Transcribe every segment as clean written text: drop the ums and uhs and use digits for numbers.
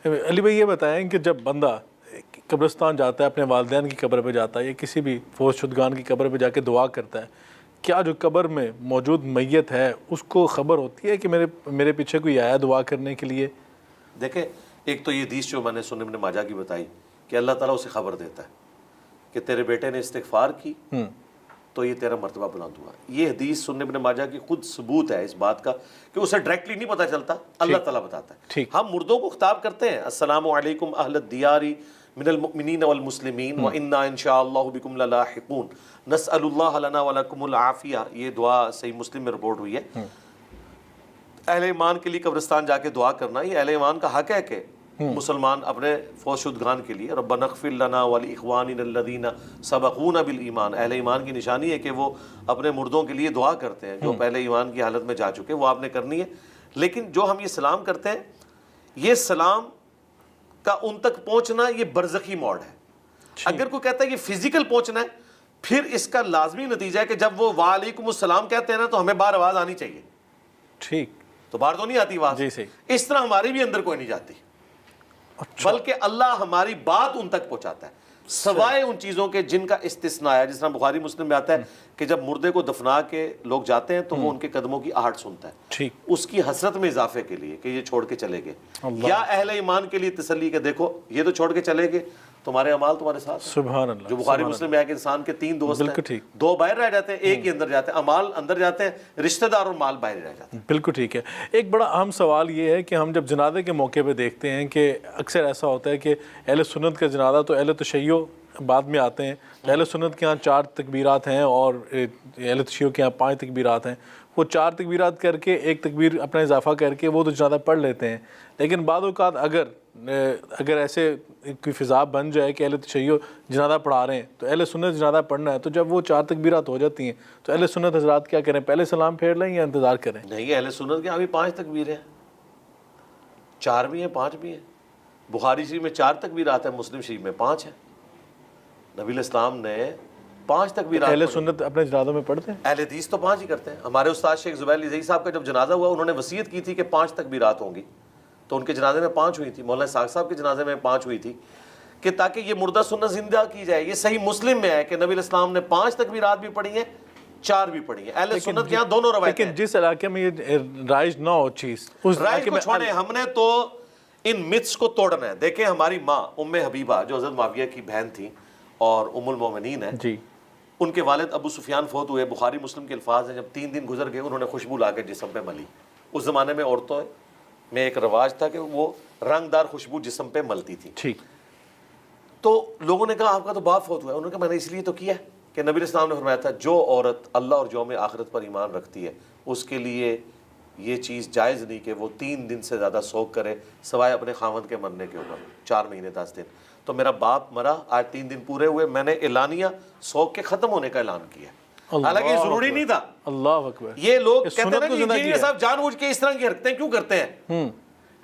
علی بھائی یہ بتائیں کہ جب بندہ قبرستان جاتا ہے، اپنے والدین کی قبر پہ جاتا ہے یا کسی بھی فوت شدگان کی قبر پہ جا کے دعا کرتا ہے، کیا جو قبر میں موجود میت ہے اس کو خبر ہوتی ہے کہ میرے پیچھے کوئی آیا دعا کرنے کے لیے؟ دیکھیں، ایک تو یہ حدیث جو میں نے سنن ابن ماجہ کی بتائی کہ اللہ تعالیٰ اسے خبر دیتا ہے کہ تیرے بیٹے نے استغفار کی تو یہ تیرا مرتبہ بلند ہوا. یہ حدیث سنن ابن ماجہ کی خود ثبوت ہے اس بات کا کہ اسے ڈائریکٹلی نہیں پتہ چلتا، اللہ تعالیٰ بتاتا ہے. ہم مردوں کو خطاب کرتے ہیں، السلام علیکم اہل الدیار من المؤمنین والمسلمین وَإِنَّا إِن شَاءَ اللَّهُ بِكُمْ لَلَاحِقُونَ نَسْأَلُ اللَّهَ لَنَا وَلَكُمُ الْعَافِیَةَ. یہ دعا صحیح مسلم میں رپورٹ ہوئی ہے. اہل ایمان کے لیے قبرستان جا کے دعا کرنا یہ اہل ایمان کا حق ہے کہ مسلمان اپنے فوت شدگان کے لیے ربنا اغفر لنا ولاخواننا الذین سبقونا بالایمان، اہل ایمان کی نشانی ہے کہ وہ اپنے مردوں کے لیے دعا کرتے ہیں جو پہلے ایمان کی حالت میں جا چکے، وہ آپ نے کرنی ہے. لیکن جو ہم یہ سلام کرتے ہیں، یہ سلام کا ان تک پہنچنا یہ برزخی موڈ ہے. اگر کوئی کہتا ہے یہ فزیکل پہنچنا ہے، پھر اس کا لازمی نتیجہ ہے کہ جب وہ وعلیکم السلام کہتے ہیں نا تو ہمیں باہر آواز آنی چاہیے. ٹھیک، تو باہر تو نہیں آتی آواز. جی صحیح. اس طرح ہماری بھی اندر کوئی نہیں جاتی، بلکہ اللہ ہماری بات ان تک پہنچاتا ہے سوائے ان چیزوں کے جن کا استثناء ہے. جس طرح بخاری مسلم میں آتا ہے کہ جب مردے کو دفنا کے لوگ جاتے ہیں تو وہ ان کے قدموں کی آہٹ سنتا ہے، ٹھیک، اس کی حسرت میں اضافے کے لیے کہ یہ چھوڑ کے چلے گئے، یا اہل ایمان کے لیے تسلی کہ دیکھو یہ تو چھوڑ کے چلے گئے، تمہارے اعمال تمہارے ساتھ ہیں. سبحان اللہ. جو بخاری مسلم میں ہے کہ انسان کے 3 دوست بالکل ہیں، ٹھیک. 2 باہر رہ جاتے ہیں، ایک ہی اندر جاتے ہیں. اعمال اندر جاتے ہیں، رشتہ دار اور مال باہر رہ جاتے ہیں. بالکل ٹھیک ہے. ایک بڑا اہم سوال یہ ہے کہ ہم جب جنازے کے موقع پہ دیکھتے ہیں کہ اکثر ایسا ہوتا ہے کہ اہل سنت کا جنازہ تو اہل تشیع بعد میں آتے ہیں. اہل سنت کے ہاں 4 تکبیرات ہیں اور اہل تشیع کے ہاں 5 تکبیرات ہیں. وہ 4 تکبیرات کر کے 1 تکبیر اپنا اضافہ کر کے وہ تو جنازہ پڑھ لیتے ہیں. لیکن بعض اوقات اگر ایسے کوئی فضا بن جائے کہ اہل تشیع جنازہ پڑھا رہے ہیں تو اہل سنت جنازہ پڑھنا ہے، تو جب وہ 4 تکبیرات ہو جاتی ہیں تو اہل سنت حضرات کیا کریں؟ پہلے سلام پھیر لیں یا انتظار کریں؟ نہیں، اہل سنت کے ہاں بھی 5 تکبیریں ہیں، 4 بھی ہیں 5 بھی ہیں. بخاری شریف میں 4 تکبیرات ہیں، مسلم شریف میں 5 ہیں. نبی الاسلام نے 5 تکبیرات. اہل سنت اپنے جنازوں میں پڑھتے ہیں؟ اہل حدیث تو 5 ہی کرتے ہیں. ہمارے استاد شیخ زبیر علی زئی صاحب کا جب جنازہ ہوا انہوں نے وصیت کی تھی کہ 5 تکبیرات ہوں گی، تو ان کے جنازے میں 5 ہوئی تھی. مولانا ساق صاحب کے جنازے میں 5 ہوئی تھی کہ تاکہ یہ مردہ سنت زندہ کی جائے. یہ صحیح مسلم میں ہے کہ نبی الاسلام نے 5 تکبیرات بھی پڑھی ہیں، 4 بھی پڑھی ہیں. اہل سنت کے یہاں دونوں روایتیں ہیں. لیکن جس علاقے میں یہ رائج نہ ہو چیز، اس رائج علاقے کو میں چھوڑیں، ہم نے تو ان متس کو توڑنا ہے. دیکھیں ہماری ماں ام حبیبہ جو حضرت معاویہ کی بہن تھی اور ام المومنین ہیں، جی، ان کے والد ابو سفیان فوت ہوئے. بخاری مسلم کے الفاظ ہیں جب 3 دن گزر گئے انہوں نے خوشبو لا کے جسم پہ ملی. اس زمانے میں عورتوں میں ایک رواج تھا کہ وہ رنگ دار خوشبو جسم پہ ملتی تھی. ٹھیک. تو لوگوں نے کہا آپ کا تو باپ فوت ہوا ہے. انہوں نے کہا میں نے اس لیے تو کیا ہے کہ نبی الاسلام نے فرمایا تھا جو عورت اللہ اور یوم آخرت پر ایمان رکھتی ہے اس کے لیے یہ چیز جائز نہیں کہ وہ 3 دن سے زیادہ سوگ کرے سوائے اپنے خاوند کے مرنے کے اوپر. 4 مہینے 10 دن. تو میرا باپ مرا، آج 3 دن پورے ہوئے، میں نے اعلانیہ سوگ کے ختم ہونے کا اعلان کیا. حالانکہ یہ ضروری نہیں تھا. اللہ اکبر. یہ لوگ کہتے ہیں نا کہ انجینئر صاحب جان بوجھ کے اس طرح کی حرکتیں کیوں کرتے ہیں؟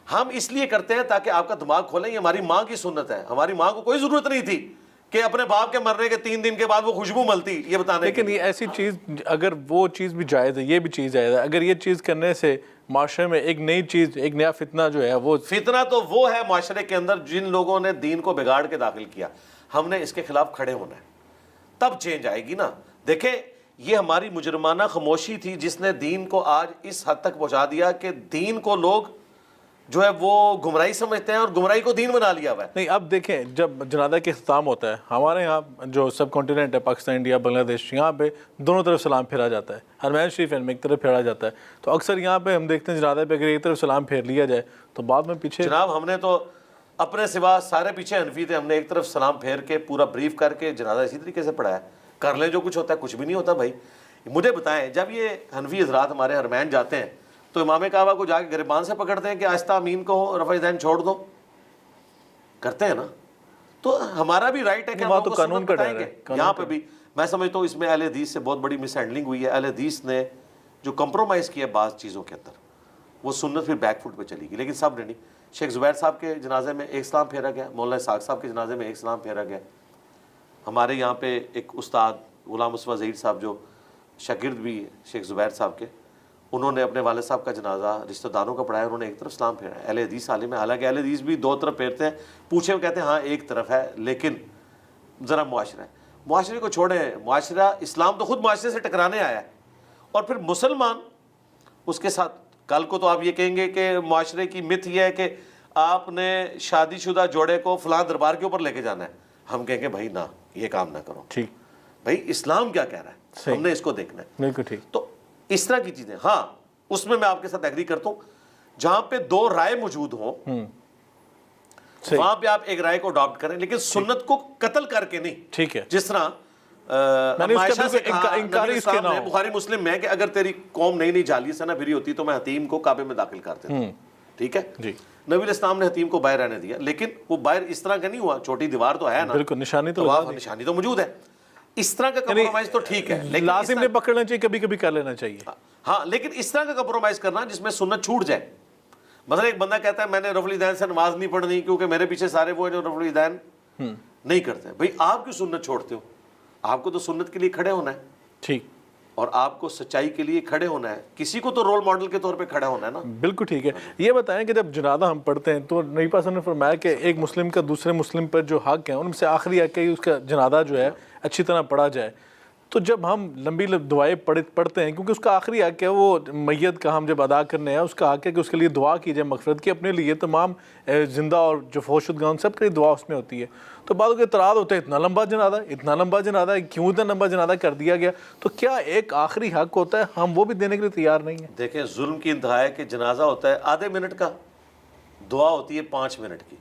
ہم اس لیے کرتے ہیں تاکہ آپ کا دماغ کھولیں. یہ ہماری ماں کی سنت ہے. ہماری ماں کو کوئی ضرورت نہیں تھی کہ اپنے باپ کے مرنے کے 3 دن کے بعد وہ خوشبو ملتی یہ بتانے. لیکن یہ ایسی چیز، اگر وہ چیز بھی جائز ہے، یہ بھی چیز جائز ہے. اگر یہ چیز کرنے سے معاشرے میں ایک نئی چیز، ایک نیا فتنہ جو ہے وہ فتنہ تو وہ ہے معاشرے کے اندر جن لوگوں نے دین کو بگاڑ کے داخل کیا. ہم نے اس کے خلاف کھڑے ہونا ہے، تب چینج آئے گی نا. دیکھیں یہ ہماری مجرمانہ خاموشی تھی جس نے دین کو آج اس حد تک پہنچا دیا کہ دین کو لوگ جو ہے وہ گمراہی سمجھتے ہیں اور گمراہی کو دین بنا لیا ہوا ہے. نہیں. اب دیکھیں جب جنازہ کے اختتام ہوتا ہے ہمارے یہاں جو سب کانٹیننٹ ہے پاکستان، انڈیا، بنگلہ دیش، یہاں پہ دونوں طرف سلام پھیرا جاتا ہے. حرمین شریف میں ایک طرف پھیرا جاتا ہے. تو اکثر یہاں پہ ہم دیکھتے ہیں جنازے پہ اگر ایک طرف سلام پھیر لیا جائے تو بعد میں پیچھے. جناب ہم نے تو اپنے سوا سارے پیچھے حنفی تھے، ہم نے ایک طرف سلام پھیر کے پورا بریف کر کے جنازہ اسی طریقے سے پڑھایا. کر لیں جو کچھ ہوتا ہے، کچھ بھی نہیں ہوتا بھائی. مجھے بتائیں جب یہ حنفی حضرات ہمارے حرمین جاتے ہیں تو امام کعبہ کو جا کے گریبان سے پکڑتے ہیں کہ آہستہ امین کو رفع دین چھوڑ دو، کرتے ہیں نا. تو ہمارا بھی رائٹ ہے کہ ہم کو قانون بتائیں گے. یہاں پہ بھی میں سمجھتا ہوں اس میں اہل حدیث سے بہت بڑی مس ہینڈلنگ ہوئی ہے. اہل حدیث نے جو کمپرومائز کیا بعض چیزوں کے اندر وہ سنت پھر بیک فٹ پہ چلی گئی. لیکن سب نے نہیں. شیخ زبیر صاحب کے جنازے میں 1 سلام پھیرا گیا، مولانا ساق صاحب کے جنازے میں 1 سلام پھیرا گیا. ہمارے یہاں پہ ایک استاد غلام مصطفیٰ ظہیر صاحب جو شاگرد بھی شیخ زبیر صاحب کے، انہوں نے اپنے والد صاحب کا جنازہ رشتہ داروں کا پڑھایا, انہوں نے ایک طرف سلام پھیرا. اہل حدیث عالم ہے, حالانکہ اہل حدیث بھی دو طرف پھیرتے ہیں, پوچھیں وہ کہتے ہیں ہاں ایک طرف ہے, لیکن ذرا معاشرہ ہے, معاشرے کو چھوڑیں, معاشرہ اسلام تو خود معاشرے سے ٹکرانے آیا ہے, اور پھر مسلمان اس کے ساتھ. کل کو تو آپ یہ کہیں گے کہ معاشرے کی مت یہ ہے کہ آپ نے شادی شدہ جوڑے کو فلاں دربار کے اوپر لے کے جانا ہے, ہم کہیں گے بھائی نہ, یہ کام نہ کرو. ٹھیک, بھائی اسلام کیا کہہ رہا ہے, ہم نے اس کو دیکھنا ہے. بالکل ٹھیک. تو اس طرح کی چیزیں, ہاں اس میں آپ کے ساتھ ایگری کرتا ہوں, جہاں پہ دو رائے موجود ہوں وہاں پہ آپ ایک رائے کو اڈاپٹ کریں, لیکن سنت کو قتل کر کے نہیں. ٹھیک ہے, جس طرح عائشہ سے کہا نبی صاحب نے بخاری مسلم میں کہ اگر تیری قوم نئی نئی جالی سے نہ بھری ہوتی تو میں حتیم کو کعبے میں داخل کر دیتا. ٹھیک ہے جی, نبی علیہ السلام نے حتیم کو باہر رہنے دیا, لیکن وہ باہر اس طرح کا نہیں ہوا, چھوٹی دیوار تو ہے نا, بالکل نشانی تو نشانی تو موجود ہے. اس طرح کا کمپرومائز تو ٹھیک ہے, لیکن لازم نہیں پکڑنا چاہیے, کبھی کبھی کر لینا چاہیے. ہاں, لیکن اس طرح کا کمپرومائز کرنا جس میں سنت چھوٹ جائے. مثلا ایک بندہ کہتا ہے میں نے رفع الیدین سے نماز نہیں پڑھنی کیونکہ میرے پیچھے سارے وہ ہیں جو رفع الیدین نہیں کرتے. بھائی آپ کیوں سنت چھوڑتے ہو؟ آپ کو تو سنت کے لیے کھڑے ہونا ہے. ٹھیک, اور آپ کو سچائی کے لیے کھڑے ہونا ہے, کسی کو تو رول ماڈل کے طور پہ کھڑا ہونا ہے نا. بالکل ٹھیک ہے. یہ بتائیں کہ جب جنازہ ہم پڑھتے ہیں تو نبی پاک نے فرمایا کہ ایک مسلم کا دوسرے مسلم پر جو حق ہے ان میں سے آخری حق ہے کہ اس کا جنازہ جو ہے اچھی طرح پڑھا جائے. تو جب ہم لمبی دعائیں پڑھتے ہیں, کیونکہ اس کا آخری حق ہے وہ میت کا ہم جب ادا کرنے ہیں, اس کا حق ہے کہ اس کے لیے دعا کی جائے مغفرت کی, اپنے لیے تمام زندہ اور جو فوت شدگان ان سب کے لیے دعا اس میں ہوتی ہے. تو بعض کے اعتراض ہوتے ہیں اتنا لمبا جنازہ ہے, کیوں اتنا لمبا جنازہ کر دیا گیا؟ تو کیا ایک آخری حق ہوتا ہے, ہم وہ بھی دینے کے لیے تیار نہیں ہیں؟ دیکھیں ظلم کی انتہا ہے کہ جنازہ ہوتا ہے آدھے منٹ کا, دعا ہوتی ہے 5 منٹ کی,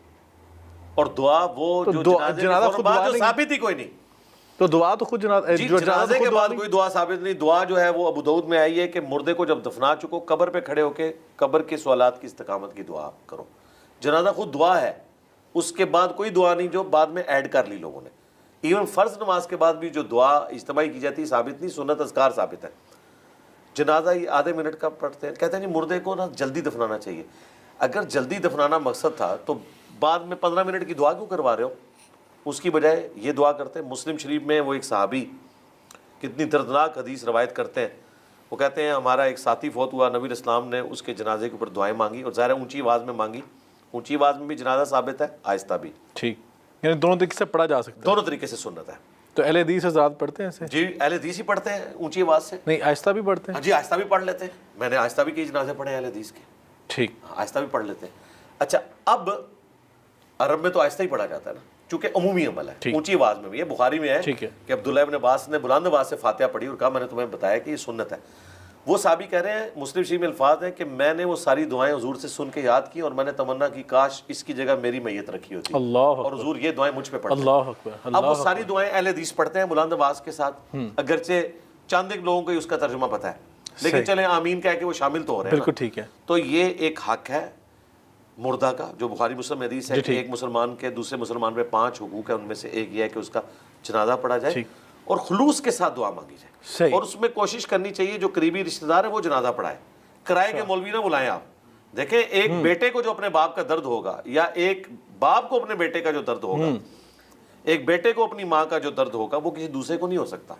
اور دعا وہ جو جنازے کے بعد جو ثابت ہی کوئی نہیں. تو دعا تو خود جنازے کے بعد کوئی دعا ثابت نہیں. دعا جو ہے وہ ابو داؤد میں آئی ہے کہ مردے کو جب دفنا چکو قبر پہ کھڑے ہو کے قبر کے سوالات کی استقامت کی دعا کرو. جنازہ خود دعا ہے, اس کے بعد کوئی دعا نہیں جو بعد میں ایڈ کر لی لوگوں نے. ایون فرض نماز کے بعد بھی جو دعا اجتماعی کی جاتی ہے ثابت نہیں, سنت اذکار ثابت ہے. جنازہ یہ آدھے منٹ کا پڑھتے ہیں, کہتے ہیں نہیں مردے کو نا جلدی دفنانا چاہیے. اگر جلدی دفنانا مقصد تھا تو بعد میں 15 منٹ کی دعا کیوں کروا رہے ہو؟ اس کی بجائے یہ دعا کرتے ہیں. مسلم شریف میں وہ ایک صحابی کتنی دردناک حدیث روایت کرتے ہیں, وہ کہتے ہیں ہمارا ایک ساتھی فوت ہوا, نبی علیہ السلام نے اس کے جنازے کے اوپر دعائیں مانگی, اور ظاہر اونچی آواز میں مانگی. اونچی آواز میں بھی جنازہ ثابت ہے, آہستہ بھی. ٹھیک, یعنی دونوں طریقے سے پڑھا جا سکتا ہے, دونوں طریقے سے سنت ہے. تو اہل حدیث حضرات پڑھتے ہیں ایسے؟ جی اہل حدیث ہی پڑھتے ہیں اونچی آواز سے. نہیں آہستہ بھی پڑھتے ہیں؟ جی آہستہ بھی پڑھ لیتے ہیں, میں نے آہستہ بھی کئی جنازے پڑھے اہل حدیث کے. ٹھیک, آہستہ بھی پڑھ لیتے ہیں. اچھا اب عرب میں تو آہستہ ہی پڑھا جاتا ہے نا, چونکہ عمومی عمل ہے. اونچی آواز میں بھی ہے, بخاری میں ہے کہ عبداللہ ابن عباس نے بلند آواز سے فاتحہ پڑھی اور کہا میں نے تمہیں بتایا کہ یہ سنت ہے. وہ صحابی کہہ رہے ہیں, مسلم شریف میں الفاظ ہیں کہ میں نے وہ ساری دعائیں حضور سے سن کے یاد کی اور میں نے تمنا کی کاش اس کی جگہ میری میت رکھی ہوتی, اور حضور یہ دعائیں مجھ پہ پڑھتے. اللہ اکبر. اب وہ ساری دعائیں اہل حدیث پڑھتے ہیں بلند آواز کے ساتھ, اگرچہ چند ایک لوگوں کو اس کا ترجمہ پتہ ہے, لیکن چلیں آمین کہہ کے وہ شامل تو ہو رہے ہیں. بالکل ٹھیک ہے. تو یہ ایک حق ہے مردہ کا, جو بخاری مسلم میں حدیث ہے کہ ایک مسلمان کے دوسرے مسلمان پہ 5 حقوق ہیں, ان میں سے ایک یہ ہے کہ اس کا جنازہ پڑھا جائے اور خلوص کے ساتھ دعا مانگی جائے, اور اس میں کوشش کرنی چاہیے جو قریبی رشتہ دار ہے وہ جنازہ پڑھائے. کرائے کے مولوی نہ بلائیں آپ. دیکھیں ایک بیٹے کو جو اپنے باپ کا درد ہوگا, یا ایک باپ کو اپنے بیٹے کا جو درد ہوگا, ایک بیٹے کو اپنی ماں کا جو درد ہوگا, وہ کسی دوسرے کو نہیں ہو سکتا.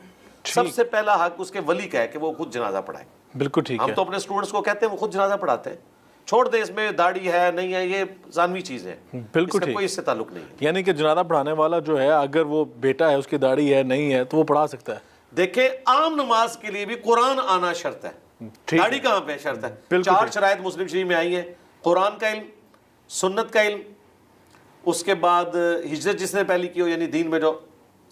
سب سے پہلا حق اس کے ولی کا ہے کہ وہ خود جنازہ پڑھائے. بالکل ٹھیک ہے. ہم تو اپنے اسٹوڈنٹس کو کہتے ہیں وہ خود جنازہ پڑھاتے ہیں, چھوڑ دیں اس میں داڑھی ہے نہیں ہے, یہ ثانوی چیز ہے, بالکل اس کا کوئی اس سے تعلق نہیں ہے. یعنی کہ جنازہ پڑھانے والا جو ہے اگر وہ بیٹا ہے, اس کی داڑھی ہے نہیں ہے, تو وہ پڑھا سکتا ہے. دیکھیں عام نماز کے لیے بھی قرآن آنا شرط ہے, داڑھی کہاں پہ شرط ہے. 4 شرائط مسلم شریف میں آئی ہیں, قرآن کا علم, سنت کا علم, اس کے بعد ہجرت جس نے پہلی کی ہو یعنی دین میں جو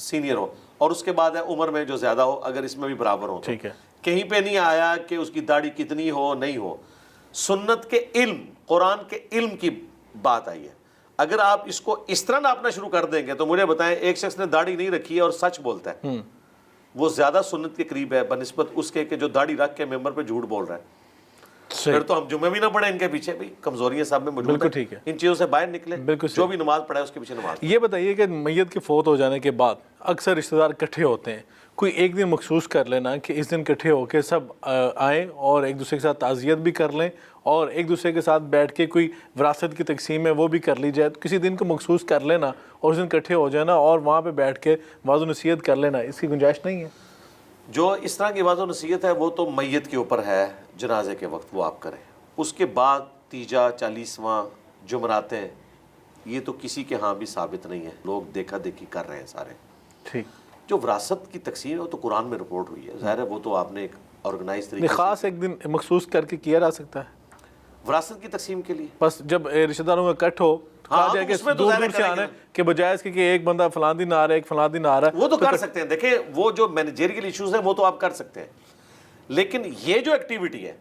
سینئر ہو, اور اس کے بعد ہے عمر میں جو زیادہ ہو, اگر اس میں بھی برابر ہو. ٹھیک ہے. کہیں پہ نہیں آیا کہ اس کی داڑھی کتنی ہو نہیں ہو. سنت کے علم, قرآن کے علم کی بات آئی ہے. اگر آپ اس کو اس طرح ناپنا شروع کر دیں گے تو مجھے بتائیں, ایک شخص نے داڑھی نہیں رکھی ہے اور سچ بولتا ہے, وہ زیادہ سنت کے قریب ہے بنسبت اس کے کہ جو داڑھی رکھ کے ممبر پہ جھوٹ بول رہا ہے. پھر تو ہم جمعہ بھی نہ پڑھیں ان کے پیچھے, بھی کمزوریاں سب میں موجود ہیں, ان چیزوں سے باہر نکلیں, جو بھی نماز پڑھائے اس کے پیچھے نماز. یہ بتائیے کہ میت کے فوت ہو جانے کے بعد اکثر رشتہ دار اکٹھے ہوتے ہیں, کوئی ایک دن مخصوص کر لینا کہ اس دن اکٹھے ہو کے سب آئیں اور ایک دوسرے کے ساتھ تعزیت بھی کر لیں, اور ایک دوسرے کے ساتھ بیٹھ کے کوئی وراثت کی تقسیم ہے وہ بھی کر لی جائے. تو کسی دن کو مخصوص کر لینا اور اس دن اکٹھے ہو جانا اور وہاں پہ بیٹھ کے واعظ و نصیحت کر لینا, اس کی گنجائش نہیں ہے؟ جو اس طرح کی واضح نصیحت ہے وہ تو میت کے اوپر ہے جنازے کے وقت، وہ آپ کریں. اس کے بعد تیجا 40واں جمعراتیں یہ تو کسی کے ہاں بھی ثابت نہیں ہے، لوگ دیکھا دیکھی کر رہے ہیں سارے. ٹھیک. جو وراثت کی تقسیم ہے وہ تو قرآن میں رپورٹ ہوئی ہے، ظاہر ہے وہ تو آپ نے ایک آرگنائز طریقے سے خاص ایک دن مخصوص کر کے کیا جا سکتا ہے وراثت کی تقسیم کے لیے. بس جب رشتہ داروں کا کٹ ہو کہا جائے کہ اس میں تو دور ظاہر دور سے کریں آنا گے ہے کہ بجائے اس کے کہ ایک بندہ فلاں دن آ رہا ہے ایک فلاں دن آ رہا ہے. وہ تو کر سکتے ہیں. دیکھیں وہ جو مینیجریل ایشوز ہیں وہ تو آپ کر سکتے ہیں، لیکن یہ جو ایکٹیویٹی ہے،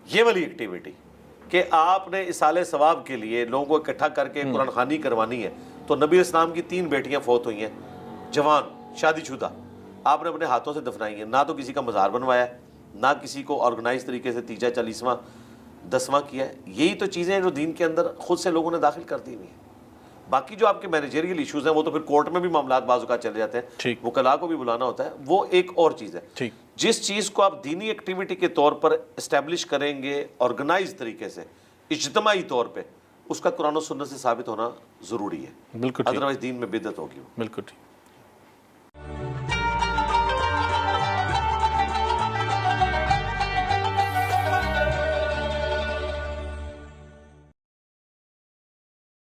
یہ والی ایکٹیویٹی کہ آپ نے اصالہ ثواب کے لیے لوگوں کو اکٹھا کر کے قرآن خوانی کروانی ہے. تو نبی اسلام کی 3 بیٹیاں فوت ہوئی ہیں، جوان شادی شدہ، آپ نے اپنے ہاتھوں سے دفنائی ہیں. نہ تو کسی کا مزار بنوایا ہے، نہ کسی کو آرگنائز طریقے سے تیجا 40واں 10واں کیا ہے. یہی تو چیزیں ہیں جو دین کے اندر خود سے لوگوں نے داخل کر دی ہوئی ہیں. باقی جو آپ کے مینیجریل ایشوز ہیں وہ تو پھر کورٹ میں بھی معاملات بعض اوقات چلے جاتے ہیں، وکلاء کو بھی بلانا ہوتا ہے، وہ ایک اور چیز ہے. جس چیز کو آپ دینی ایکٹیویٹی کے طور پر اسٹیبلش کریں گے آرگنائز طریقے سے اجتماعی طور پہ، اس کا قرآن و سنت سے ثابت ہونا ضروری ہے. بالکل ادروائز دین میں بدعت ہوگی. بالکل ٹھیک.